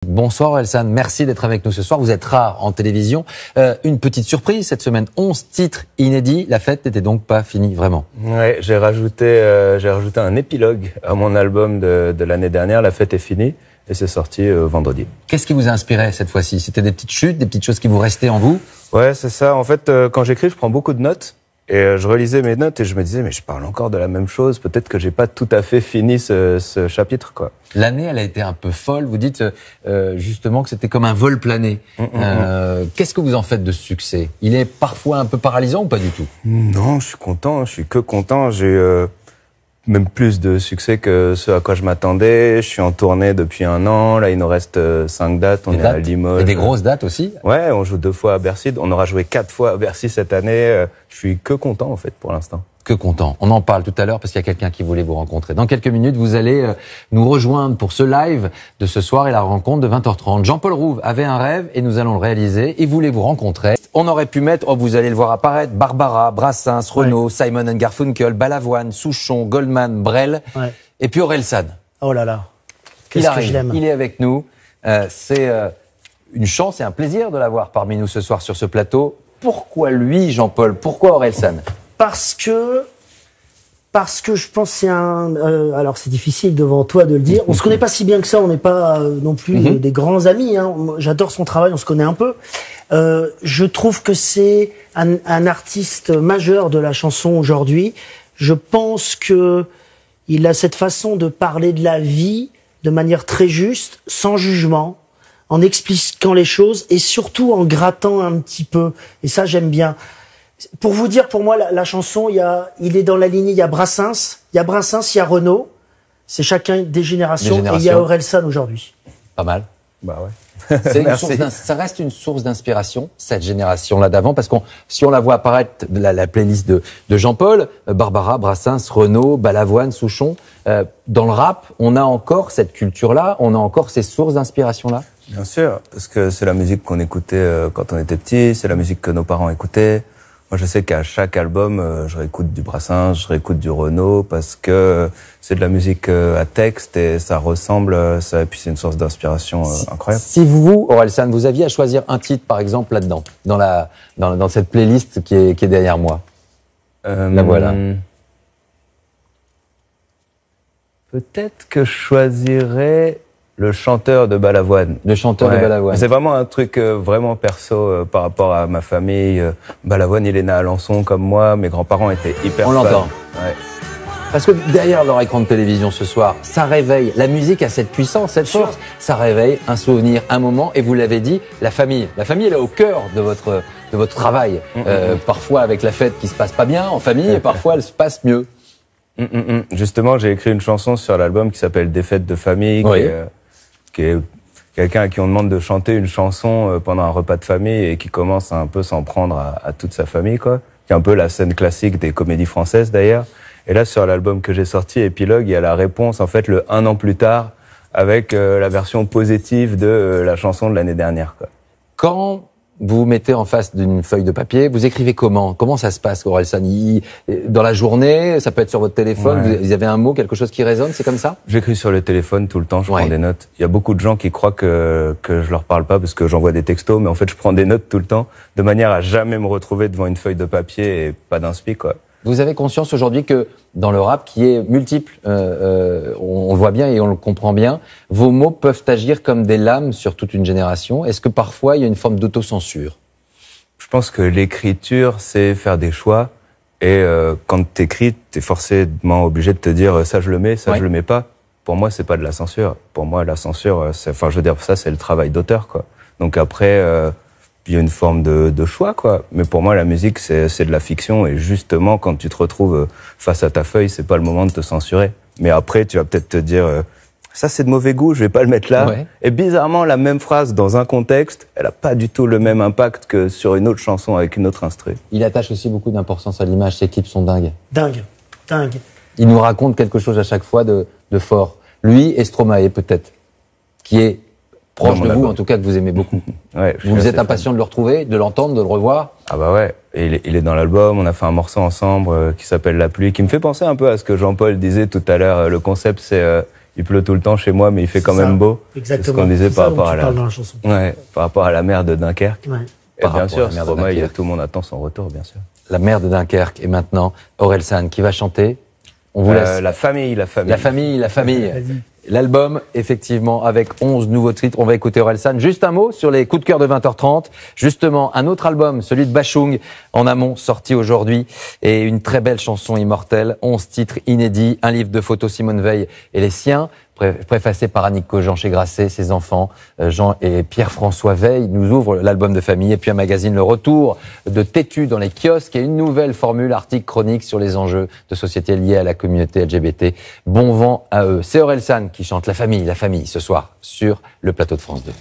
Bonsoir Orelsan, merci d'être avec nous ce soir. Vous êtes rare en télévision. Une petite surprise cette semaine, 11 titres inédits. La fête n'était donc pas finie vraiment. Ouais, j'ai rajouté un épilogue à mon album de l'année dernière. La fête est finie et c'est sorti vendredi. Qu'est-ce qui vous a inspiré cette fois-ci? C'était des petites chutes, des petites choses qui vous restaient en vous? Ouais, c'est ça. En fait, quand j'écris, je prends beaucoup de notes. Et je relisais mes notes et je me disais, mais je parle encore de la même chose. Peut-être que j'ai pas tout à fait fini ce chapitre, quoi. L'année, elle a été un peu folle. Vous dites justement que c'était comme un vol plané. Qu'est-ce que vous en faites de ce succès? Il est parfois un peu paralysant ou pas du tout? Non, je suis content. Je suis que content. J'ai même plus de succès que ce à quoi je m'attendais. Je suis en tournée depuis 1 an. Là, il nous reste 5 dates. On est à Limoges. Et des grosses dates aussi? Ouais, on joue 2 fois à Bercy. On aura joué 4 fois à Bercy cette année. Je suis que content, en fait, pour l'instant. Que content. On en parle tout à l'heure parce qu'il y a quelqu'un qui voulait vous rencontrer. Dans quelques minutes, vous allez nous rejoindre pour ce live de ce soir et la rencontre de 20h30. Jean-Paul Rouve avait un rêve et nous allons le réaliser. Il voulait vous rencontrer. On aurait pu mettre, vous allez le voir apparaître, Barbara, Brassens, Renaud, Simon & Garfunkel, Balavoine, Souchon, Goldman, Brel, et puis Orelsan. Oh là là, qu'est-ce que je l'aime. Il est avec nous. C'est une chance et un plaisir de l'avoir parmi nous ce soir sur ce plateau. Pourquoi lui, Jean-Paul? Pourquoi Orelsan? Parce que je pense que c'est alors c'est difficile devant toi de le dire. On se connaît pas si bien que ça. On n'est pas non plus des grands amis. Hein. J'adore son travail. On se connaît un peu. Je trouve que c'est un artiste majeur de la chanson aujourd'hui. Je pense que il a cette façon de parler de la vie de manière très juste, sans jugement, en expliquant les choses et surtout en grattant un petit peu. Et ça, j'aime bien. Pour vous dire, pour moi, la chanson, il est dans la lignée, il y a Brassens, il y a Renaud, c'est chacun des générations, et il y a Orelsan aujourd'hui. Pas mal. Bah ouais. Ça reste une source d'inspiration, cette génération-là d'avant, parce si on la voit apparaître, la playlist de Jean-Paul, Barbara, Brassens, Renaud, Balavoine, Souchon, dans le rap, on a encore cette culture-là, on a encore ces sources d'inspiration-là. Bien sûr, parce que c'est la musique qu'on écoutait quand on était petit, c'est la musique que nos parents écoutaient. Moi, je sais qu'à chaque album, je réécoute du Brassens, je réécoute du Renaud, parce que c'est de la musique à texte et ça ressemble, et puis c'est une source d'inspiration incroyable. Si vous, Orelsan, vous aviez à choisir un titre, par exemple, là-dedans, dans cette playlist qui est derrière moi, la voilà. Peut-être que je choisirais le chanteur de Balavoine. Le chanteur de Balavoine. C'est vraiment un truc vraiment perso par rapport à ma famille. Balavoine, il est né à Alençon comme moi. Mes grands-parents étaient hyper fans. On l'entend. Ouais. Parce que derrière leur écran de télévision ce soir, ça réveille. La musique a cette puissance, cette force. Ça réveille un souvenir, un moment. Et vous l'avez dit, la famille. La famille, elle est au cœur de votre travail. Parfois avec la fête qui se passe pas bien en famille, et parfois elle se passe mieux. Justement, j'ai écrit une chanson sur l'album qui s'appelle Des fêtes de famille, qui est quelqu'un à qui on demande de chanter une chanson pendant un repas de famille et qui commence à un peu s'en prendre à toute sa famille, quoi. Qui est un peu la scène classique des comédies françaises, d'ailleurs. Et là, sur l'album que j'ai sorti, Épilogue, il y a la réponse, en fait, le 1 an plus tard, avec la version positive de la chanson de l'année dernière, quoi. Quand vous vous mettez en face d'une feuille de papier, vous écrivez comment? Comment ça se passe, Orelsan? Dans la journée, ça peut être sur votre téléphone, vous avez un mot, quelque chose qui résonne, c'est comme ça? J'écris sur le téléphone tout le temps, je prends des notes. Il y a beaucoup de gens qui croient que je leur parle pas parce que j'envoie des textos, mais en fait, je prends des notes tout le temps, de manière à jamais me retrouver devant une feuille de papier et pas d'inspi, quoi. Vous avez conscience aujourd'hui que dans le rap, qui est multiple, on le voit bien et on le comprend bien, vos mots peuvent agir comme des lames sur toute une génération. Est-ce que parfois il y a une forme d'autocensure? Je pense que l'écriture, c'est faire des choix. Et quand t'écris, t'es forcément obligé de te dire ça je le mets, ça je le mets pas. Pour moi, c'est pas de la censure. Pour moi, la censure, ça c'est le travail d'auteur, quoi. Donc après, il y a une forme de choix, quoi. Mais pour moi, la musique, c'est de la fiction. Et justement, quand tu te retrouves face à ta feuille, c'est pas le moment de te censurer. Mais après, tu vas peut-être te dire, ça c'est de mauvais goût, je vais pas le mettre là. Et bizarrement, la même phrase dans un contexte, elle a pas du tout le même impact que sur une autre chanson avec une autre instru. Il attache aussi beaucoup d'importance à l'image. Ces clips sont dingues. Dingue. Il nous raconte quelque chose à chaque fois de fort. Lui et Stromae, peut-être, qui est proche de vous, en tout cas, que vous aimez beaucoup. Vous êtes impatient de le retrouver, de l'entendre, de le revoir? Ah bah ouais, et il est dans l'album, on a fait un morceau ensemble qui s'appelle La pluie, qui me fait penser un peu à ce que Jean-Paul disait tout à l'heure. Le concept, c'est il pleut tout le temps chez moi, mais il fait quand C'est ça. même beau. Exactement. C'est ce qu'on disait C'est par ça dont rapport tu à parles dans la chanson. par rapport à la mer de Dunkerque. Ouais. Et Par bien rapport à sûr, la mer de Stromae, Dunkerque. tout le monde attend son retour, bien sûr. La mer de Dunkerque. Et maintenant, Orelsan qui va chanter. On vous laisse. La famille. La famille. Vas-y. L'album, effectivement, avec 11 nouveaux titres. On va écouter Orelsan. Juste un mot sur les coups de cœur de 20h30. Justement, un autre album, celui de Bachung, en amont, sorti aujourd'hui. Et une très belle chanson immortelle. 11 titres inédits. Un livre de photos Simone Veil et les siens. Préfacé par Annick Cogent chez Grasset, ses enfants, Jean et Pierre-François Veil nous ouvrent l'album de famille. Et puis un magazine, Le Retour de Têtu dans les kiosques et une nouvelle formule, article chronique sur les enjeux de société liés à la communauté LGBT. Bon vent à eux. C'est Orelsan qui chante La famille, ce soir, sur le plateau de France 2.